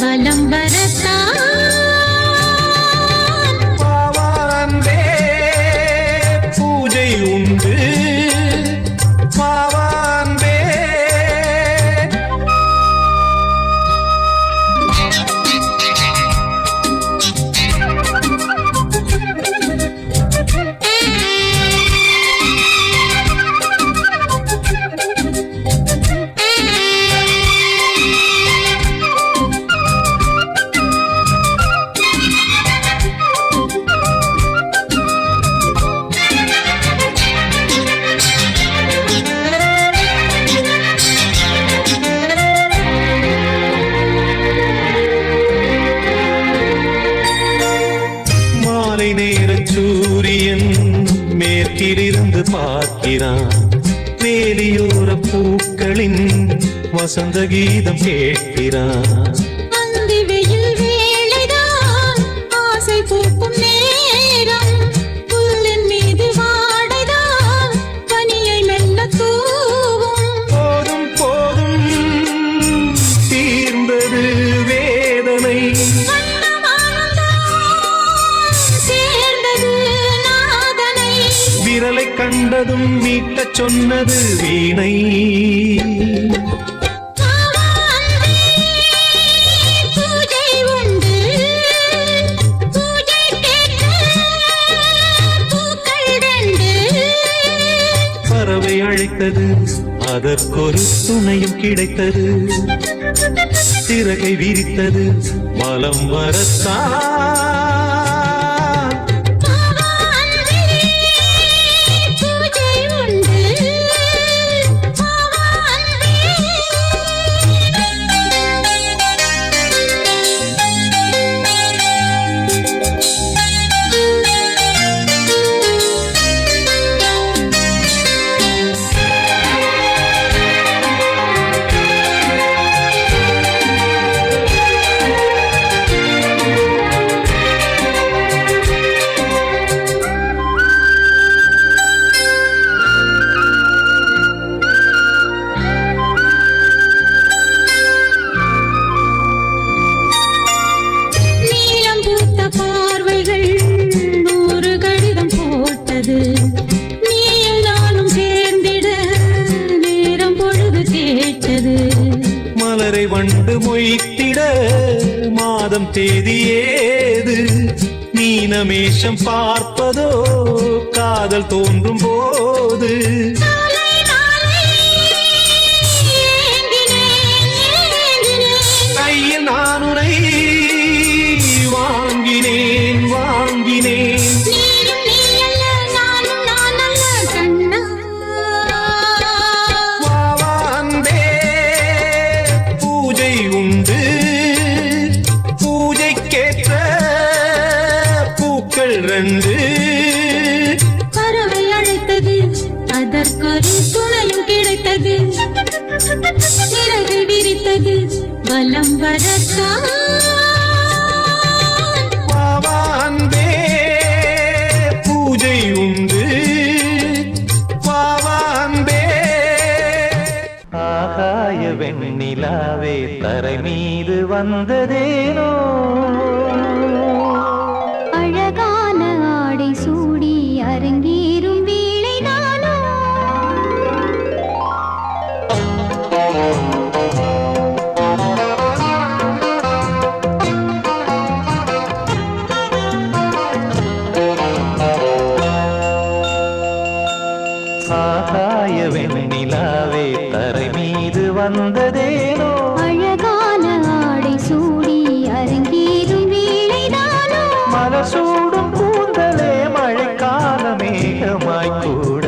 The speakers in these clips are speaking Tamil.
வலம் வரத்தான் பாவான்பே பூஜை உண்டு பாவான்பே. சூரியன் மேற்கிலிருந்து பார்க்கிறான் வேலியோர பூக்களின் வசந்த கீதம் கேட்கிறான். அந்தி வெயில் வேளைதான் ஆசை பூக்கும் நேரம் புல்லின் மீது வாடைதான் பனியை மெல்ல தூவும். போதும் போதும் தீர்ந்தது வேதனை விரலை கண்டதும் மீட்டச் சொன்னது வீணை. பூஜை உண்டு பூஜை பூக்கள் ரெண்டு. பறவை அழைத்தது அதற்கொரு துணையும் கிடைத்தது சிறகை விரித்தது வலம் வரத்தான். மலரை வண்டு மொய்த்திட மாதம் தேதி ஏது நீனமேஷம் பார்ப்பதோ காதல் தோன்றும் போது. கையில் நானுரை வாங்கினேன் வாங்கினேன் உண்டு பூஜைக்கேற்ற பூக்கள் ரெண்டு. பறவை அழைத்தது அதற்கொரு துணையும் கிடைத்தது சிறகு விரித்தது வலம் வரத்தான். பாவான்பே பூஜை உண்டு பாவான்பே. ஆகாய வெண்ணிலாவே தரை மீது வந்ததேனோ அழகான ஆடை சூடி அரங்கேறும் வேளைதானோ. ஆகாய வெண்ணிலாவே தரை மீது வந்ததேனோ அழகான ஆடை சூடி அரங்கேறும் வேளைதானோ. மலசூடும் கூந்தலே மழைக்கால மேகமாய் கூட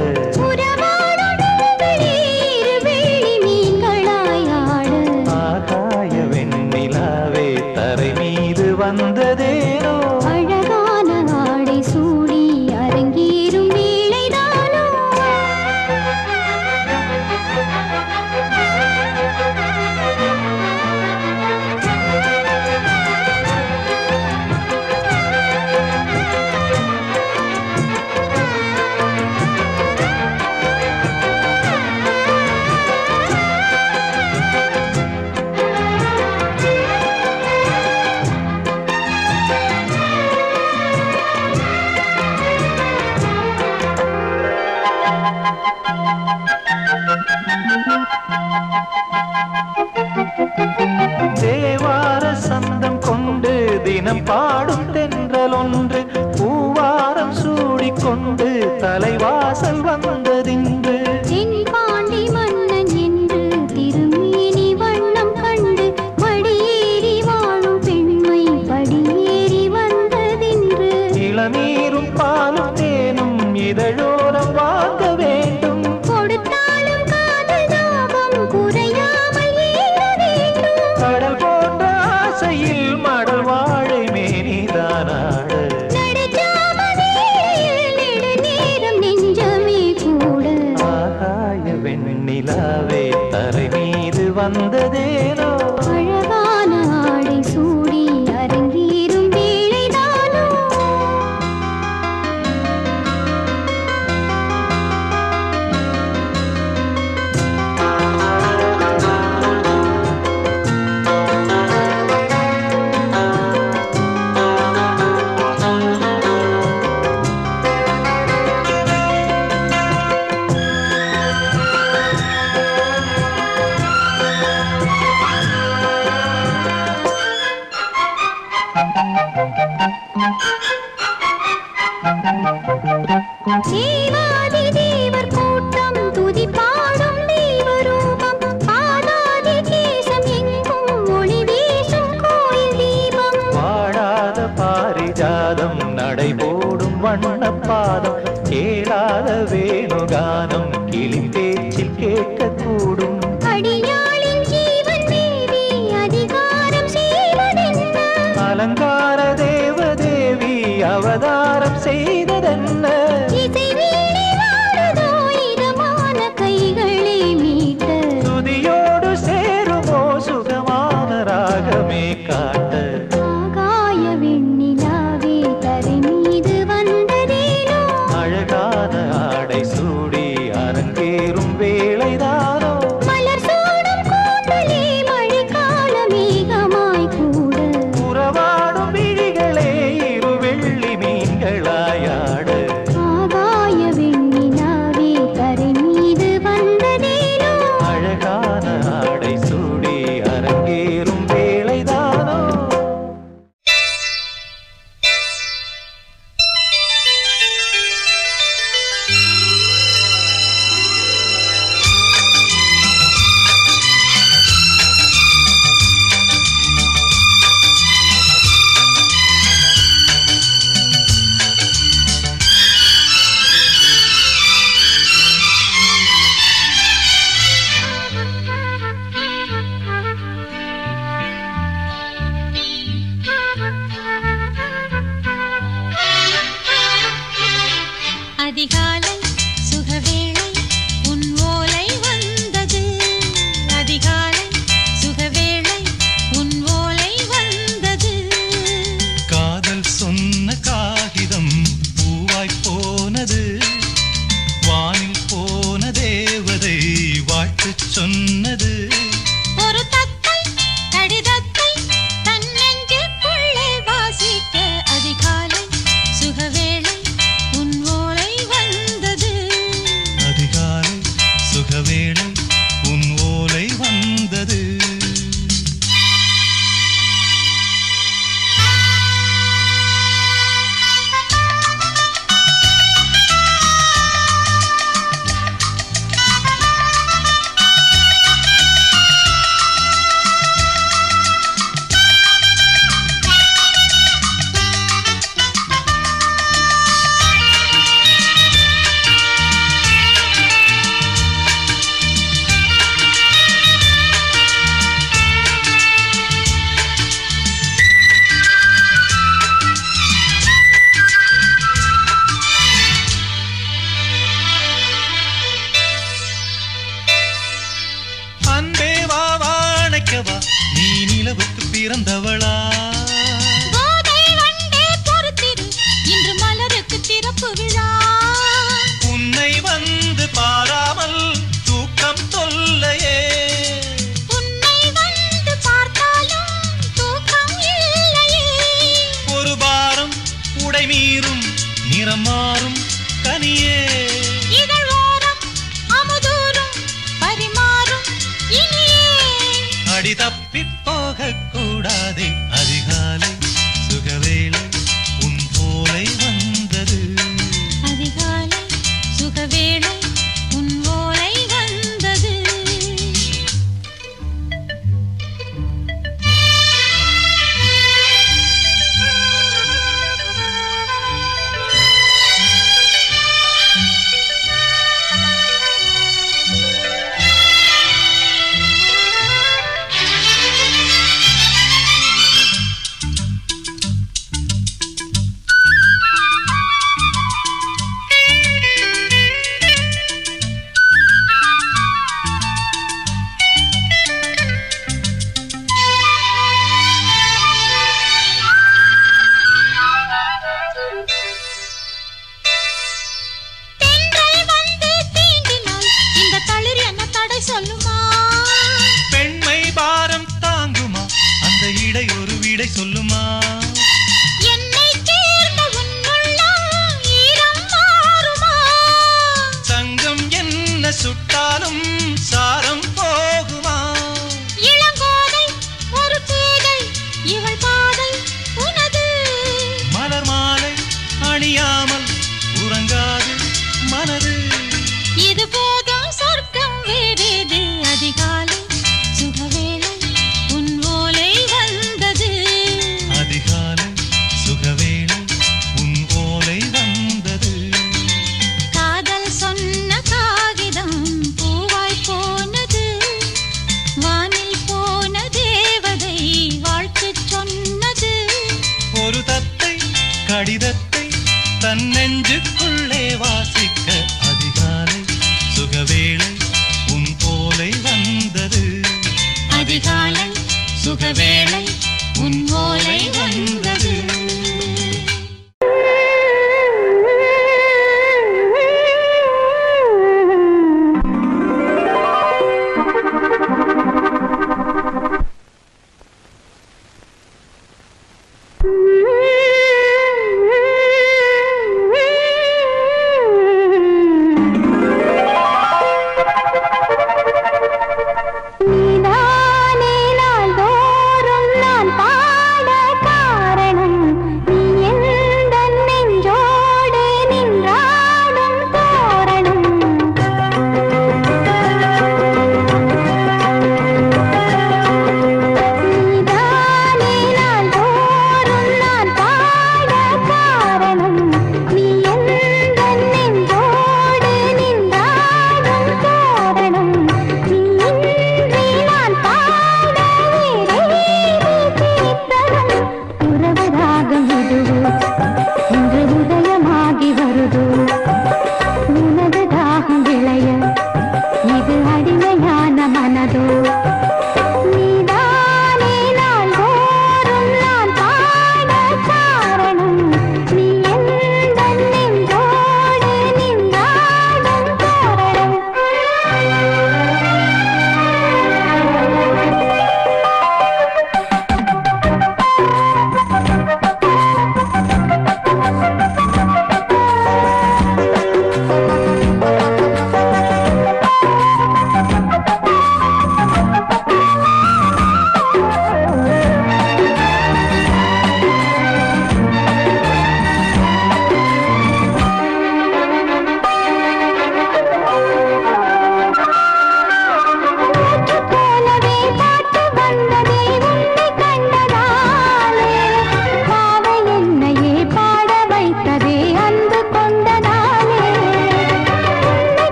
ஆகாய வெண்ணிலாவே தரை மீது வந்ததேனோ அழகான ஆடை சூடி அரங்கேறும் வேளைதானோ. தேவார சந்தம் கொண்டு தினம் பாடும் தென்றல் ஒன்று பூவாரம் சூடிக்கொண்டு தலைவாசல் வந்ததின்று தென்பாண்டி மன்னன் என்று திருமேனி வண்ணம் கண்டு மடியேறி வாழும் பெண்மை படியேறி வந்ததின்று இளநீரும் பாலும் தேனும் இதழோரம் வாங்க வேண்டும் கொடுத்தாலும் காதல் தாபம் குறையாமல் ஏற வேண்டும் கடல் போன்ற ஆசையில் மடல் வாழை மேனிதானாட நடுஜாமவேளையில் நெடுநேரம் நெஞ்சமே கூட ஆகாய வெண்ணிலாவே தரை மீது வந்ததேனோ அழகான ஆடை சூடி அரங்கேறும் வேளைதானோ தேவாதி தேவர் கூட்டம் துதி பாடும் தெய்வரூபம் பாதாதி கேசம் எங்கும் ஒளி வீசும் கோயில் தீபம் வாடாத பாரிஜாதம் நடைபோடும் வண்ணப்பாதம் கேளாத வேணுகானம் கிளி பேச்சில் கேட்கக்கூடும் அடியாளின் ஜீவன் தேவி அதிகாரம் செய்வதென்ன அலங்கார தேவதேவி அவதாரம் செய்ததென்ன இசை வீணை வாடுதோ இதமான கைகளை மீட்ட துதியோடு சேருமோ சுகமான ராகமே காட்ட ஆகாய வெண்ணிலாவே தரை மீது வந்ததேனோ அழகான ஆடை சூடி அரங்கேறும் வேளைதானோ மலர் சூடும் கூந்தலே மழைக்கால மேகமாய் கூட உறவாடும் விழிகளே இரு வெள்ளி மீன்களாயாட ஆகாய வெண்ணிலாவே தரை மீது வந்ததேனோ அழகான ஆடை சூடி அரங்கேறும் வேளைதானோ அதிகாலை சுகவேளை உன் ஓலை வந்தது அதிகாலை சுகவேளை உன் ஓலை வந்தது காதல் சொன்ன காகிதம் பூவாய் போனது வானில் போன தேவதை வாழ்த்துச் சொன்னது ஒரு தத்தை கடிதத்தை தன் நெஞ்சுக்குள்ளே வாசிக்க அதிகாலை சுகவேளை உன் ஓலை வந்தது கூடாதே அதிகாலை சுகவேளை உன் போலை வந்தது அதிகாலை சுகவேளை உன் ஓலை வந்தது தென்றல் வந்து தீண்டினால் இந்த தளிர் என்ன தடை சொல்லுமா பெண்மை பாரம் தாங்குமா அந்த இடை ஒரு விடை சொல்லுமா என்னை சேர்ந்த உன்னுள்ளம் ஈரம் மாறுமா சங்கம் என்ன சுட்டாலும் சாரம் போகுமா இளங்கோதை ஒரு பேதை இவள் பாதை உனது மலர் மாலை அணியாமல் உறங்காது மனது இது போதும் சொர்க்கம் வேறேது அதிகாலை சுகவேளை உன் ஓலை வந்தது அதிகாலை சுகவேளை உன் ஓலை வந்தது காதல் சொன்ன காகிதம் பூவாய் போனது வானில் போன தேவதை வாழ்த்து சொன்னது ஒரு தத்தை கடிதத்தை தன் நெஞ்சுக்குள்ளே வாசிக்க அதிகாலை சுகவேளை உன் ஓலை வந்தது அதிகாலை சுகவேளை உன் ஓலை வந்தது நீதானே நாள்தோறும் நான்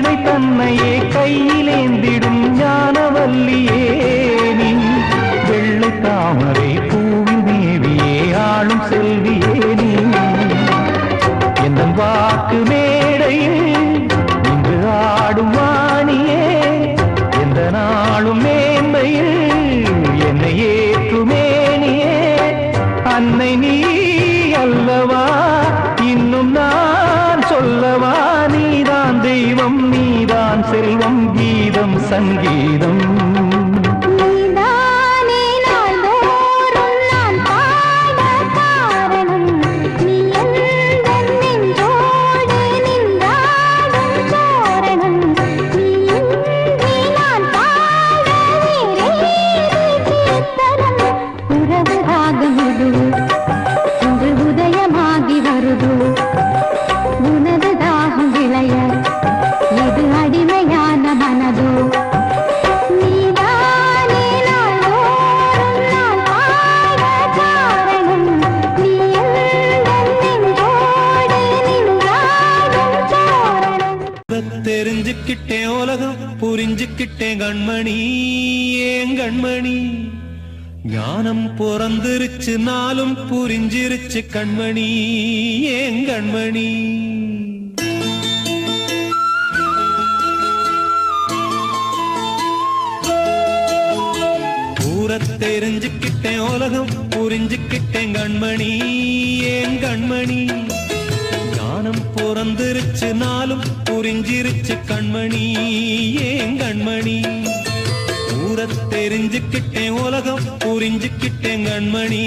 கங்கை தன்னையே கையிலேந்திடும் ஞானவல்லியே நீ வெள்ளை தாமரை பூவில் மேவியே ஆளும் செல்வியே நீ எந்த வாக்கு மேடையில் இன்று ஆடும் வாணியே எந்த நாளும் மேன்மையில் என்னை ஏற்றுமேனியே அன்னை நீ அல்லவா இன்னும் நான் சொல்லவா நீதான் தெய்வம் நீதான் செல்வம் கீதம் சங்கீதம் நீதானே நாள்தோறும் நான் பாட காரணம் நீ எந்தன் நெஞ்சோடு நின்றாடும் தோரணம் நீ இன்றி நான் பாட வேறேது கீர்த்தனம் உறவு ராகமிது இன்று உதயமாகி வருது உனது தாகம் விளைய இது அடிமையான மனதோ நீதானே நாள்தோறும் நான் பாட காரணம் நீ எந்தன் நெஞ்சோடு நின்றாடும் தோரணம் தெரிஞ்சுக்கிட்டேன் உலகம் புரிஞ்சுக்கிட்டேன் கண்மணி ஏன் கண்மணி ஞானம் பிறந்திருச்சு நாளும் புரிஞ்சிருச்சு கண்மணி ஏன் கண்மணி தெரிஞ்சுக்கிட்டேன் உலகம் புரிஞ்சுக்கிட்டேன் கண்மணி ஏன் கண்மணி ஞானம் பிறந்திருச்சு நாளும் புரிஞ்சிருச்சு கண்மணி ஏன் கண்மணி தெரிஞ்சுக்கிட்டேன் உலகம் புரிஞ்சுக்கிட்டேன் கண்மணி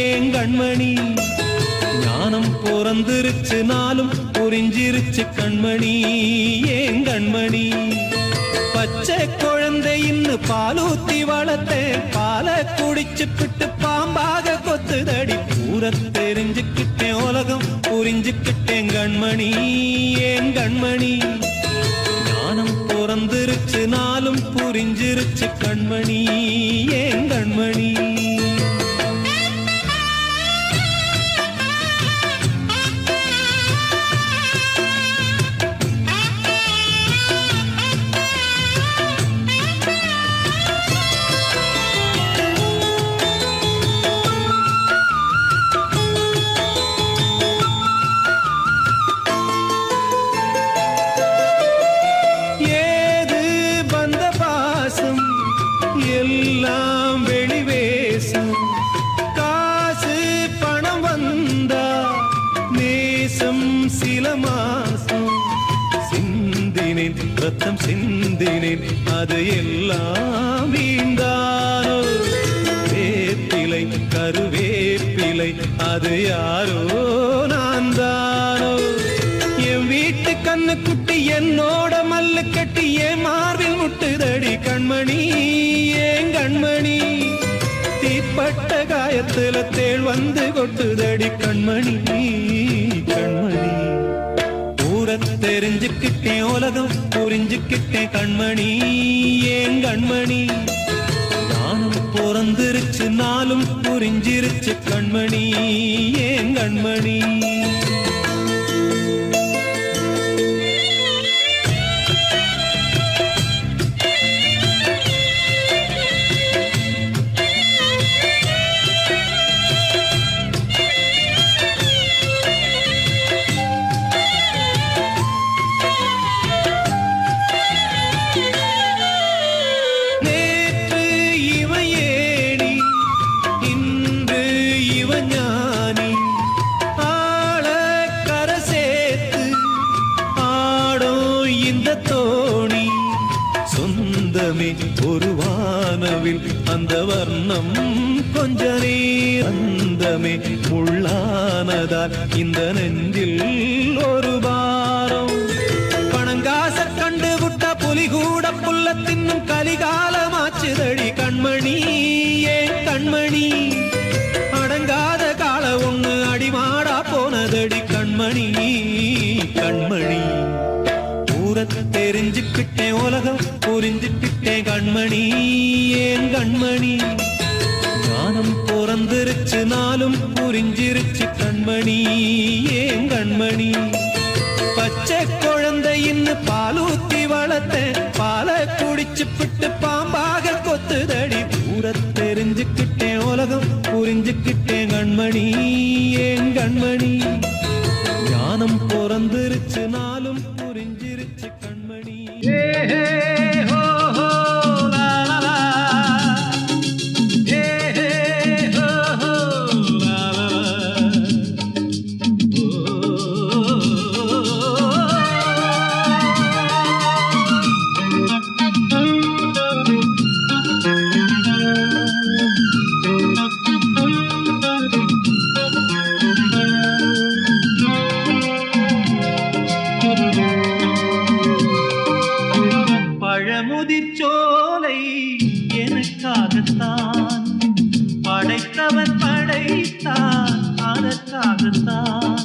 ஏன் கண்மணி ஞானம் பிறந்திருச்சு நாளும் புரிஞ்சிருச்சு கண்மணி ஏன் கண்மணி பச்சை குழந்தை இன்னும் பாலூத்தி வளர்த்தேன் பாலை குடிச்சுப்பிட்டு பாம்பாக கொத்துதடி தெரிஞ்சுக்கிட்டேன் உலகம் புரிஞ்சுக்கிட்டேன் கண்மணி ஏன் கண்மணி ஞானம் பிறந்திருச்சு நாளும் புரிஞ்சிருச்சு கண்மணி ஏன் கண்மணி எல்லாம் வெளிவேசம் காசு பணம் வந்தா நேசம் சில மாசம் சிந்தினேன் ரத்தம் சிந்தினேன் அது எல்லாம் வீண்டானோ வேப்பிலை கருவேப்பிலை அது யாரோ நான் தானோ என் வீட்டு கண்ணு குட்டி என்னோட மல்லு கட்டி என் மார்பில் முட்டுதடி கண்மணி ஏன் கண்மணி தீப்பட்ட காயத்துல தேள் வந்து கொட்டுதடி கண்மணி கண்மணி தெரிஞ்சுக்கிட்டேன் உலகம் புரிஞ்சுக்கிட்டேன் கண்மணி ஏன் கண்மணி ஞானம் பிறந்திருச்சு நாளும் புரிஞ்சிருச்சு கண்மணி ஏன் கண்மணி ஒரு வானவில் அந்த வர்ணம் கொஞ்ச நேரந்தமே முள்ளானதால் இந்த நெஞ்சில் ஒரு பாரம் பணங்காச கண்டு விட்ட புலி கூட புல்ல தின்னும் கலிகாலமாச்சுதடி கண்மணி ஏன் கண்மணி அடங்காத கால ஒண்ணு அடிமாடா போனதடி கண்மணி கண்மணி தெரிஞ்சுக்கிட்டேன் உலகம் புரிஞ்சுக்கிட்டேன் கண்மணி ஏன் கண்மணி ஞானம் பிறந்திருச்சு நாளும் புரிஞ்சிருச்சு கண்மணி ஏன் கண்மணி பச்சை குழந்தை இன்னும் பாலூத்தி கண்மணி ஏன் கண்மணி ஞானம் பிறந்திருச்சு நாளும் புரிஞ்சிருச்சு கண்மணி பழமுதிர்ச்சோலை எனக்காகத்தான் படைத்தவன் படைத்தான் அதற்காகத்தான்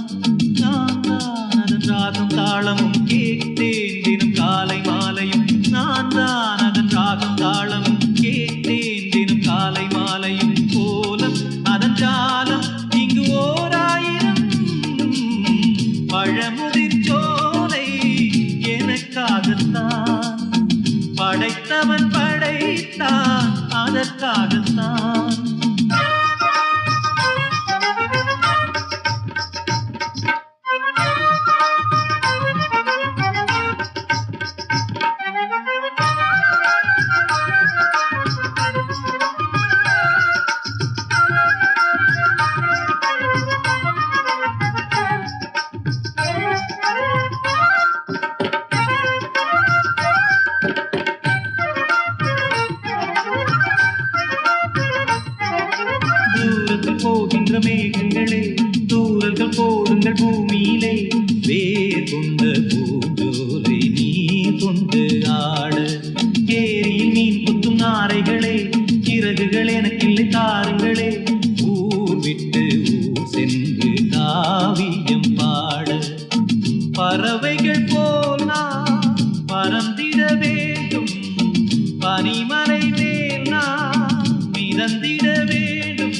நான் தான் அதன் ராகம் தாளமும் கேட்டேன் தினம் காலை மாலையும் நான் தான் அதன் ராகம் தாளமும் கேட்டேன் தினம் காலை மாலையும் கோலம் அதன் ஜாலம் இங்கு ஓராயிரம் பழமுதிர்ச்சோலை எனக்காகத்தான் படைத்தவன் படைத்தான் அதற்காகத்தான் போகின்ற மேகங்களே தூரல்கள் போடுங்கள் பூமியிலே வேர் கொண்ட பூஞ்சோலை நீ கொண்டு ஆட ஏரியில் மீன் குத்தும் நாரைகளே இறகுகள் எனக்கில்லை தாருங்களே ஊர் விட்டு ஊர் சென்று காவியம் பாட பறவைகள் போல் நான் பறந்திட வேண்டும் பனிமலை மேல் நான் மிதந்திட வேண்டும்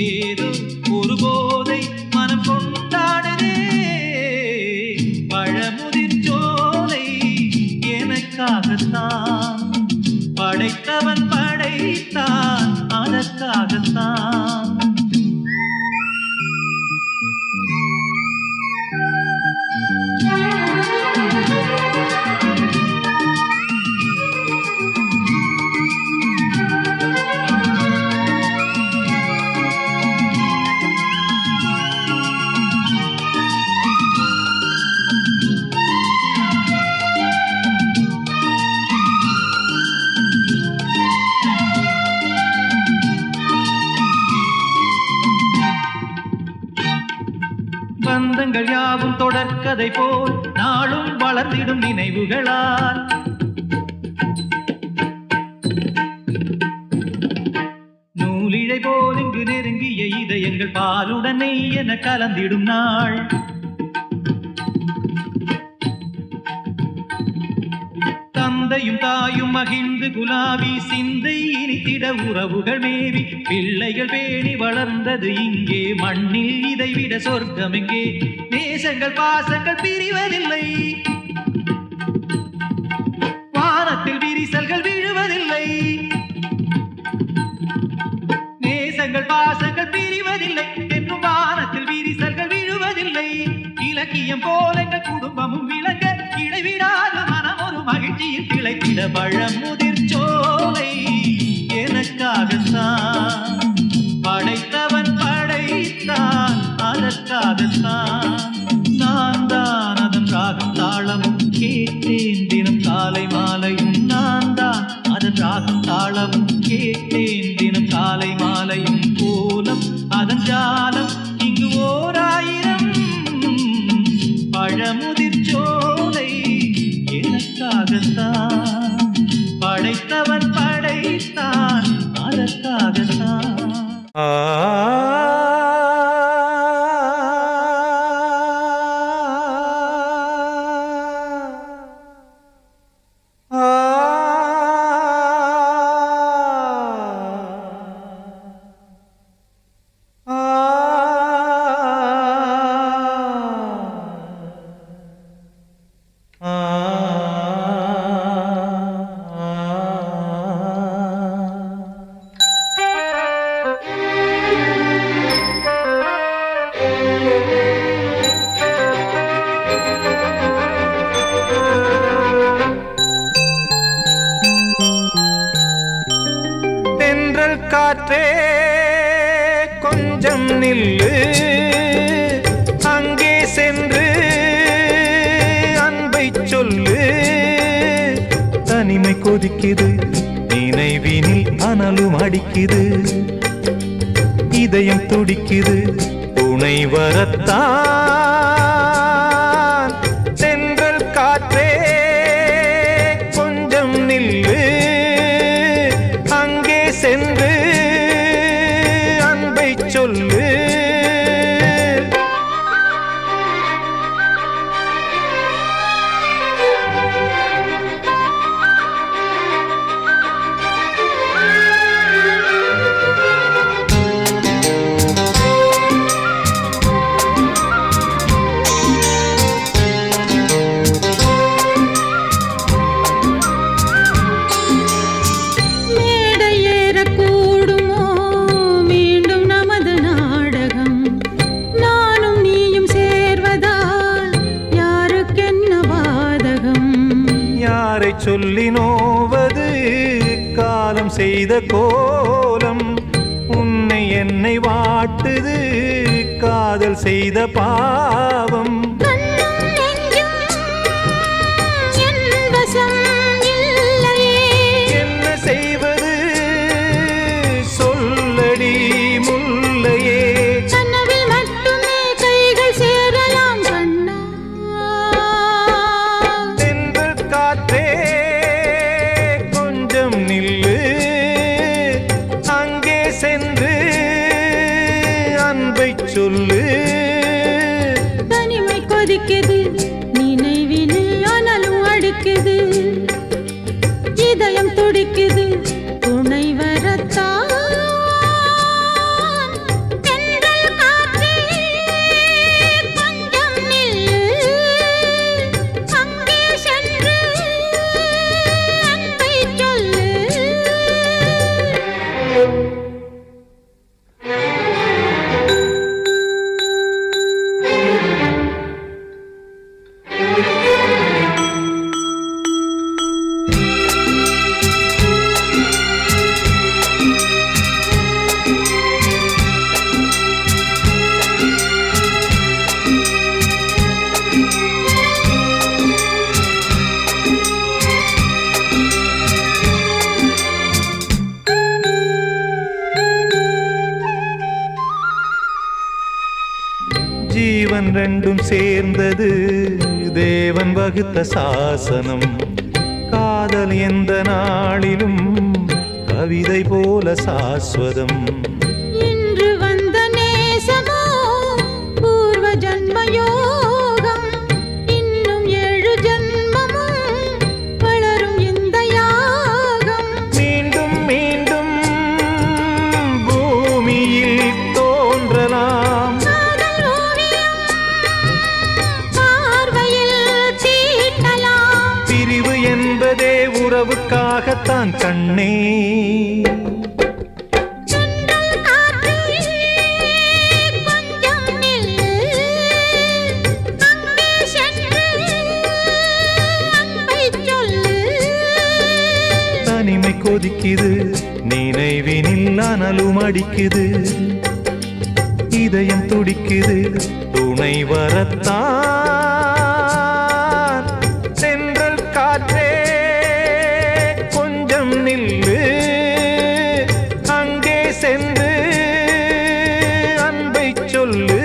ஏதோ ஒரு போதை மனம் கொண்டாடுதே பழமுதிர்ச்சோலை எனக்காகத்தான் படைத்தவன் படைத்தான் அதற்காகத்தான் பந்தங்கள் யாவும் தொடர்கதை போல் நாளும் வளர்ந்திடும் நினைவுகளால் நூலிழை போல் இங்கு நெருங்கிய இதயங்கள் பாலுடனே என கலந்திடும் நாள் தந்தையும் தாயும் மகிழ்ந்து குலாவி சிந்தை இனித்திட உறவுகள் மேவி பிள்ளைகள் பேணி வளர்ந்தது இங்கே மண்ணில் இதைவிட சொர்க்கம் எங்கே நேசங்கள் பாசங்கள் பிரிவதில்லை வானத்தில் விரிசல்கள் விழுவதில்லை நேசங்கள் பாசங்கள் பிரிவதில்லை என்றும் வானத்தில் விரிசல்கள் விழுவதில்லை இலக்கியம் போல எங்கள் குடும்பமும் விளங்க இடைவிடாத மனம் ஒரு மகிழ்ச்சியில் திளைத்திட பழமுதிர்ச்சோலை எனக்காகத்தான் படைத்தவன் படைத்தான் அதற்காகத்தான் நான் தான் அதன் ராகம் தாளமும் கேட்டேன் தினம் காலை மாலையும் நான் தான் அதன் ராகம் தாளமும் கேட்டேன் தினம் காலை மாலையும் கோலம் அதன் ஜாலம் இங்கு ஓராயிரம் பழமுதிர்ச்சோலை எனக்காகத்தான் படைத்தவன் படைத்தான் அதற்காகத்தான் காற்றே கொஞ்சம் நில்லு, அங்கே சென்று அன்பை சொல்லு. தனிமை கொதிக்குது, நினைவினில் அனலும் அடிக்குது, இதயம் துடிக்குது துணை வரத்தான். சென்றல் காற்றே கொஞ்சம் நில்லு, அங்கே சென்று அன்பை சொல்லு. சொல்லி நோவது காலம் செய்த கோலம், உன்னை என்னை வாட்டுது காதல் செய்த பாவம். என்ன செய்வது சொல்லடி முல்லையே, கனவில் மட்டுமே கைகள் சேரலாம் கண்ணா. தென்றல் காற்றே கொஞ்சம் நில்லு, அங்கே சென்று அன்பை சொல்லு. தனிமை கொதிக்குது, நினைவினில் அனலும் அடிக்குது, இதயம் துடிக்குது துணை வரத்தான். தென்றல் காற்றே கொஞ்சம் நில்லு, அங்கே சென்று அன்பை சொல்லு. ஜீவன் ரெண்டும் சேர்ந்தது தேவன் வகுத்த சாசனம், காதல் எந்த நாளிலும் கவிதை போல சாஸ்வதம். இன்று வந்த நேசமோ பூர்வ ஜன்ம யோகம், இன்னும் 7 ஜன்மமும் வளரும் இந்த யாகம். மீண்டும் மீண்டும் பூமியில் தோன்றலாம், காதல் ஓவியம் பார்வையில் தீட்டலாம். பிரிவு என்பதே உறவுக்காகத்தான் கண்ணே. தென்றல் காற்றே கொஞ்சம் நில்லு, அங்கே சென்று அன்பை சொல்லு. தனிமை கொதிக்குது, நினைவினில் அனலும் அடிக்குது, இதயம் துடிக்குது துணை வரத்தான். சென்றல் காற்றே கொஞ்சம் நில்லு, அங்கே சென்று அன்பை சொல்லு.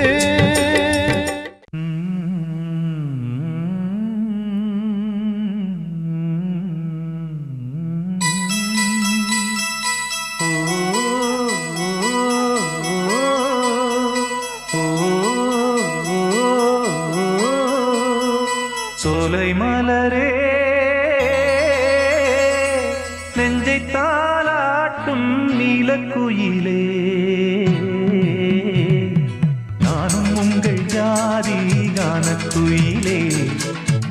சோலை மலரே நெஞ்சை தாளாட்டும் நீலக்குயிலே, நானும் உங்கள் ஜாதி கானக்குயிலே,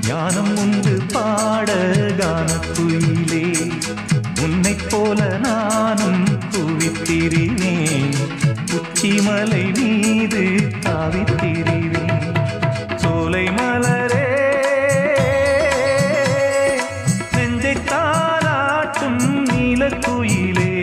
ஞானம் உண்டு பாட கானக்குயிலே. உன்னைப் போல நானும் குவித்திரினேன், உச்சிமலை மீது தாவித்திரினேன். சோலை மலரே நெஞ்சை தாளாட்டும் நீலக்குயிலே,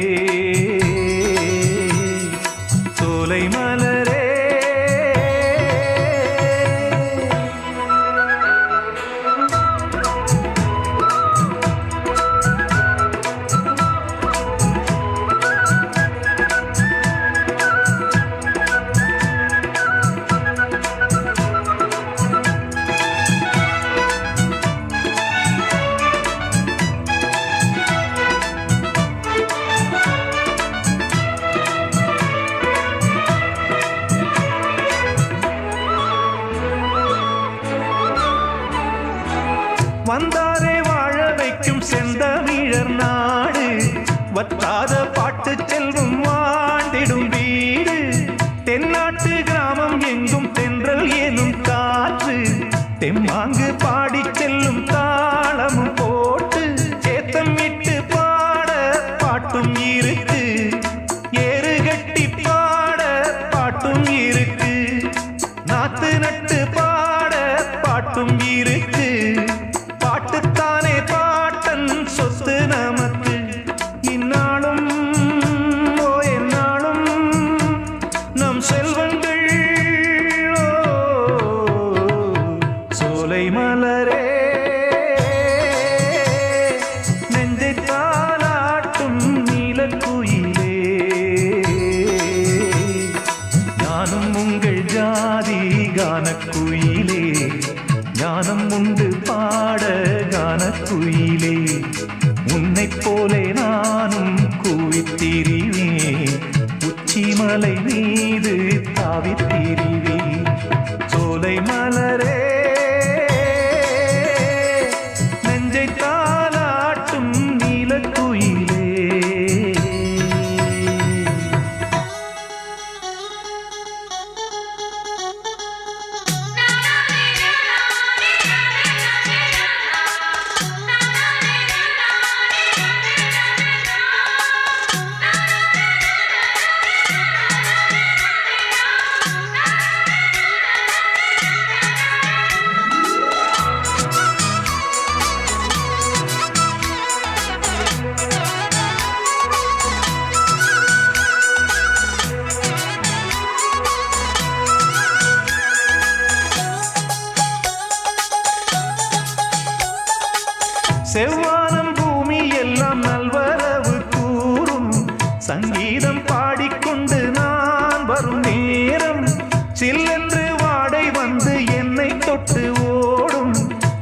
வந்தாரே வாழ வைக்கும் செந்தமிழர் நாடு வற்றாத பாட்டு செல்வம் வாழ்ந்திடும் வீடு தென்னாட்டு கிராமம் எங்கும் தென்றல் எனும் காற்று தெம்மாங்கு பாடி செல்லும் தாளமும் போட்டு சேத்தம் விட்டு பாட பாட்டும் இருக்கு ஏறு கட்டி பாட பாட்டும் இருக்கு நாத்து நட்டு பாட பாட்டும் இருக்கு பாட்டுத்தானே பாட்டன் சொத்து நமக்கு இந்நாளும் ஓ எந்நாளும் நம் செல்வங்கள் சோலை மலரே நெஞ்சை தாலாட்டும் நீலக்குயிலே ஞானம் உங்கள் ஜாதி கானக்குயிலே ஞானம் உண்டு பாட கானக்குயிலே உன்னைப் போலே நானும் கூவித்திரிவேன் உச்சிமலை மீது தாவித்திரிவேன் சோலை மலரே நெஞ்சை தாலாட்டும் நீலக்குயிலே செவ்வானம் பூமி எல்லாம் நல்வரவு கூறும் சங்கீதம் பாடிக்கொண்டு நான் வரும் நேரம் சில்லென்று வாடை வந்து என்னை தொட்டு ஓடும்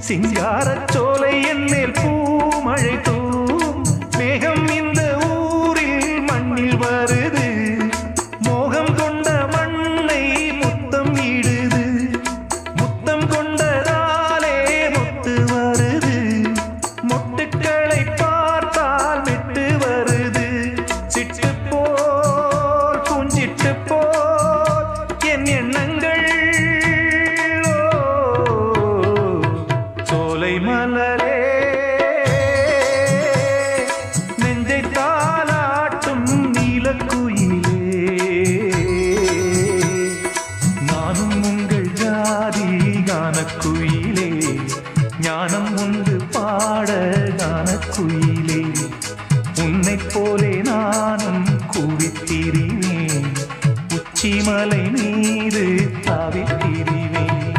சிங்காரச் சோலை என் மேல் பூமழை தூவும் மேகம் இந்த ஊரில் மண்ணில் வருது மோகம் கொண்ட மண்ணை முத்தம் இடுது முத்தம் கொண்டதாலே முத்து வருது மொட்டுக்களை பார்த்தால் விட்டு வருது சிட்டு போல் பூஞ்சிட்டு போல் என் எண்ணங்கள் சோலை மலரே நெஞ்சை தாலாட்டும் நீலக்குயிலே நானும் உங்கள் ஜாதி கானக்குயிலே ஞானம் உண்டு பாட கானக்குயிலே உன்னைப் போலே நானும் கூவித்திரிவேன் உச்சிமலை மீது தாவித்திரிவேன்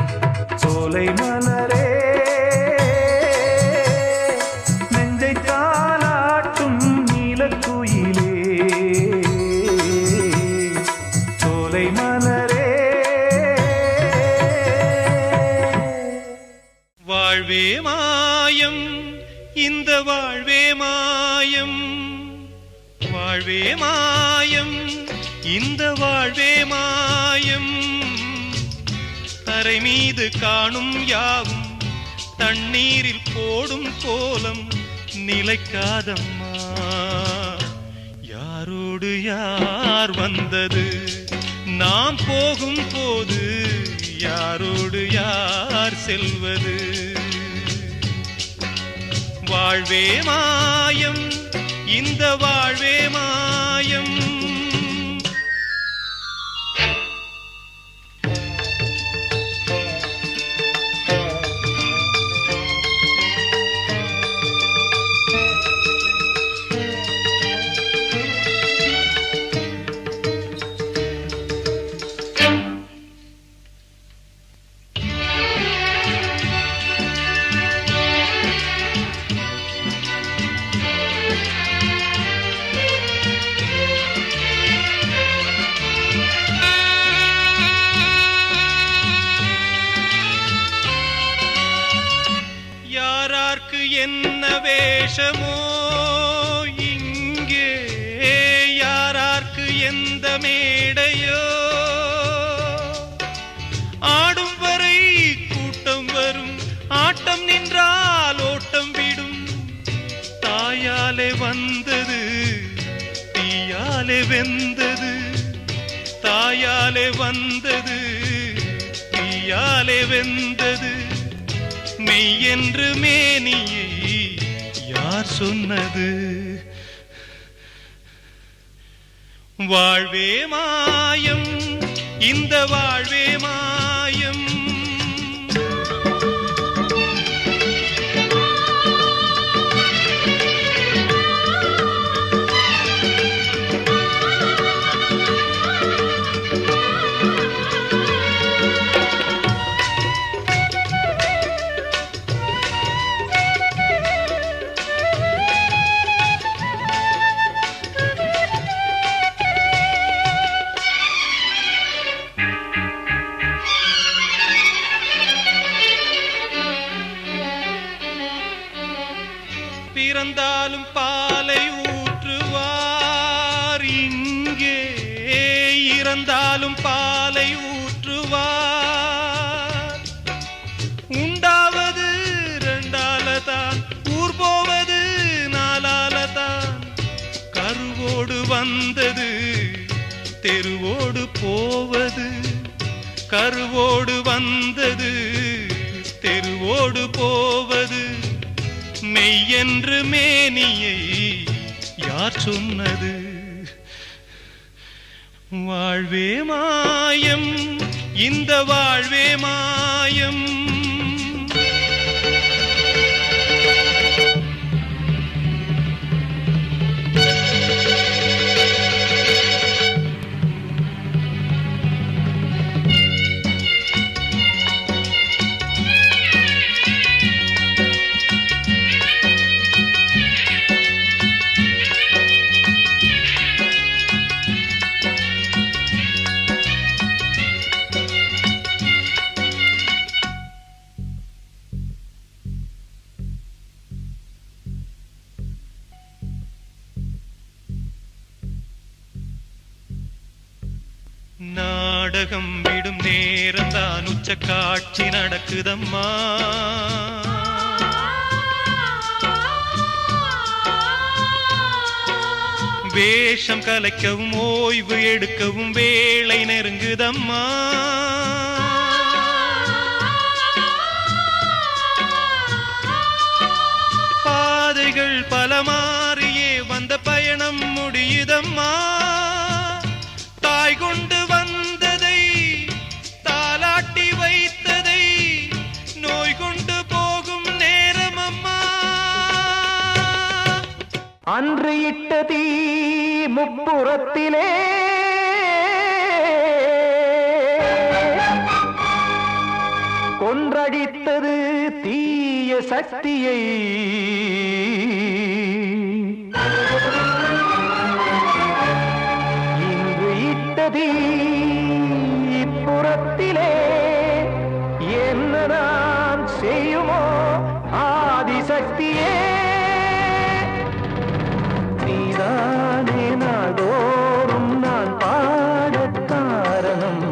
சோலை மலரே நெஞ்சை தாலாட்டும் நீலக்குயிலே சோலை மலரே வாழ்வே மாயம் இந்த வாழ்வே மாயம் வாழ்வே மாயம் இந்த வாழ்வே மாயம் தரை மீது காணும் யாவும் தண்ணீரில் போடும் கோலம் நிலைக்காதம்மா யாரோடு யார் வந்தது நாம் போகும் போது யாரோடு யார் செல்வது வாழ்வே மாயம் இந்த வாழ்வே மாயம் என்ன வேஷமோ இங்கே யாரார்க்கு எந்த மேடையோ ஆடும் வரை கூட்டம் வரும் ஆட்டம் நின்றால் வந்தது தீயாலே வெந்தது தாயாலே வந்தது தீயாலே வெந்தது மெய் என்று மேனியை யார் சொன்னது வாழ்வே மாயம் இந்த வாழ்வே மாயம் பிறந்தாலும் பாலை ஊற்றுவார் இங்கே இறந்தாலும் பாலை ஊற்றுவார் உண்டாவது ரெண்டாலதான் ஊர் போவது நாலாலதான் கருவோடு வந்தது தெருவோடு போவது கருவோடு வந்தது தெருவோடு போவது மெய் என்று மேனியை யார் சொன்னது வாழ்வே மாயம் இந்த வாழ்வே மாயம் நாடகம் விடும் நேரம்தான் உச்ச காட்சி நடக்குதம்மா வேஷம் கலைக்கவும் ஓய்வு எடுக்கவும் வேளை நெருங்குதம்மா பாதைகள் பல மாறியே வந்த பயணம் முடியுதம்மா தாய் கொண்டு வந்ததை தாலாட்டி வைத்ததை நோய் கொண்டு போகும் நேரம் அம்மா அன்று இட்ட தீ முப்புறத்திலே கொன்றடித்தது தீய சக்தியை இன்று இட்ட தீ இப்புறத்திலே என்ன நான் செய்யுமோ ஆதிசக்தியே நீதானே நாடோறும் நான் பாடக் காரணம்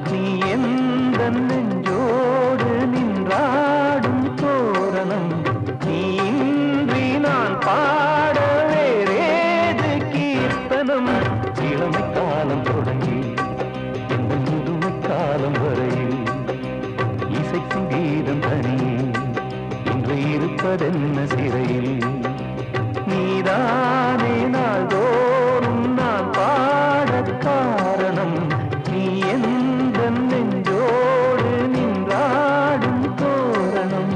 நீ எந்த நெஞ்சோடு நின்றாடும் தோரணம் நீ இன்றி நான் பாட வேறேது கீர்த்தனம் இளமை காலம் தொடங்கி இந்த முதுமை காலம் வரையில் இசைக்கும் கீதம் தனியே இன்று இருப்பதென்ன சிறையில் நீதானே நாள்தோறும் நான் பாடக் காரணம் நீ எந்த நெஞ்சோடு நின்றாடும் தோரணம்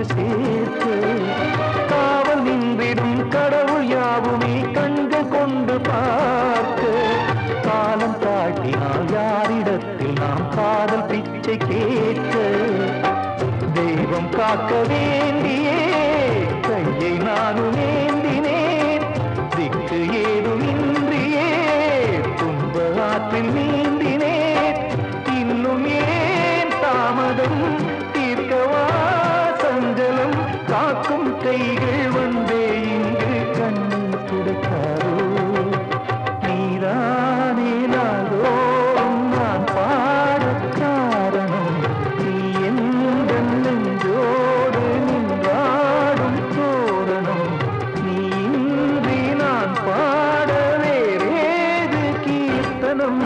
சேர்க்க காவல் நின்றிடும் கடவுள் யாவுமே கண்கள் கொண்டு பார்க்க காலம் தாட்டினால் யாரிடத்தில் நாம் காதல் பிச்சை கேட்க தெய்வம் காக்க வேண்டியே கையை நானும் ஏந்தினேன் திக்கு ஏதுமின்றியே துன்ப ஆற்றில் நீந்தினேன் இன்னும் ஏன் தாமதம் தீர்க்கவா சஞ்சலம் காக்கும் கைகள் வந்தே இங்கு கண்ணீர் துடைக்காதோ நீதானே நாள்தோறும் நான் பாடக் காரணம் நீ எந்த நெஞ்சோடு நின்றாடும் தோரணம் நீ இன்றி நான் பாட வேறேது கீர்த்தனம்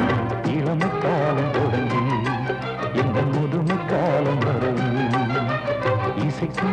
இளமை காலம் தொடங்கி இந்த முதுமை காலம் வரை இசைக்கு